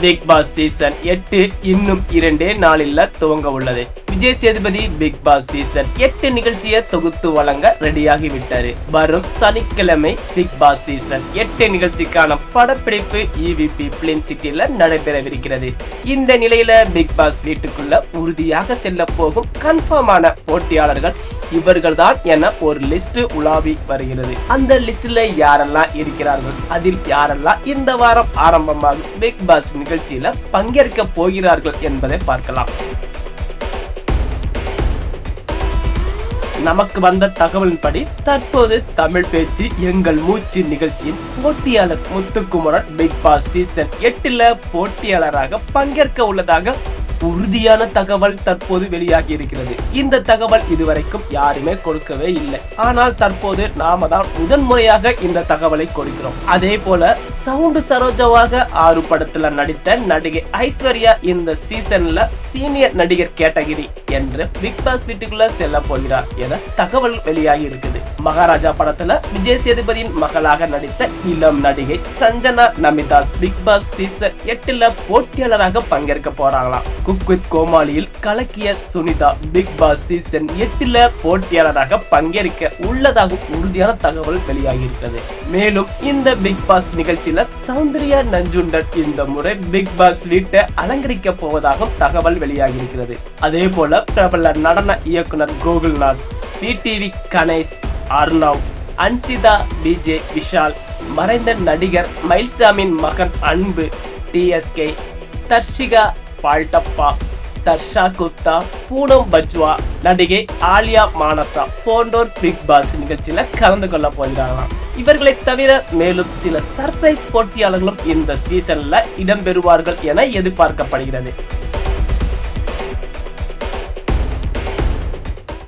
Big Boss season 8 இன்னும் 2 நாளில் துவங்க உள்ளது. Vijay Sethupathi Bigg Boss season 8 நிகழ்ச்சியை தொகுத்து வழங்க ரெடியாகி விட்டாரு. வரும் சனிக்கிழமை பிக் பாஸ் சீசன் 8 நிகழ்ச்சிக்கான படப்பிடிப்பு EVP பிலிம் சிட்டில நடைபெறவிருக்கிறது. இந்த நிலையில பிக் பாஸ் வீட்டுக்குள்ள உறுதியாக செல்ல போகும் கன்ஃபார்மான போட்டியாளர்கள் இவர்கள் தான் என ஒரு லிஸ்ட் உலாவி வருகிறது. அந்த லிஸ்ட்ல யாரெல்லாம் இருக்கிறார்கள், அதில் யாரெல்லாம் இந்த வாரம் ஆரம்பமாக பிக் பாஸ் நிகழ்ச்சியில பங்கேற்க போகிறார்கள் என்பதை பார்க்கலாம். நமக்கு வந்த தகவலின்படி தற்போது தமிழ் பேச்சு எங்கள் மூச்சு நிகழ்ச்சியின் போட்டியாளர் முத்துக்குமரன் பிக் பாஸ் சீசன் 8 போட்டியாளராக பங்கேற்க உள்ளதாக உறுதியான தகவல் தற்போது வெளியாகி இருக்கிறது. இந்த தகவல் இதுவரைக்கும் யாருமே கொடுக்கவே இல்லை. ஆனால் தற்போது நாம தான் முதன்முறையாக இந்த தகவலை கொடுக்கிறோம். அதே போல சவுண்ட் சரோஜாவாக 6 படத்துல நடித்த நடிகை ஐஸ்வர்யா இந்த சீசன்ல சீனியர் நடிகர் கேட்டகிரி என்று பிக் பாஸ் வீட்டுக்குள்ள செல்ல போகிறார் என தகவல் வெளியாகி இருக்குது. மகாராஜா படத்துல விஜய் சேதுபதியின் மகளாக நடித்த இளம் நடிகை Sanjana Namidas Bigg Boss season 8 போட்டியாளராக பங்கேற்க போறாங்களாம். குக் வித் கோமாளியில் கலக்கிய சுனிதா பிக் பாஸ் சீசன் 8 போட்டியாளராக பங்கேற்க உள்ளதாக உறுதியான தகவல் வெளியாகி இருக்கிறது. மேலும் இந்த பிக் பாஸ் நிகழ்ச்சியில சௌந்தர்யா நஞ்சுண்டன் இந்த முறை பிக் பாஸ் வீட்டை அலங்கரிக்க போவதாகவும் தகவல் வெளியாகி இருக்கிறது. அதே போல பிரபல நடன இயக்குனர் கோகுல்நாத், PTV கணேஷ், அர்ணவ், அன்சிதா, DJ விஷால், மறைந்த நடிகர் மயில்சாமியின் மகன் அன்பு, TSK, தர்ஷிகா பால்டப்பா, தர்ஷா குப்தா, பூனம் பஜ்வா, நடிகை ஆலியா மானசா போன்றோர் பிக் பாஸ் நிகழ்ச்சியில கலந்து கொள்ள போகிறார்களாம். இவர்களை தவிர மேலும் சில சர்ப்ரைஸ் போட்டியாளர்களும் இந்த சீசன்ல இடம்பெறுவார்கள் என எதிர்பார்க்கப்படுகிறது.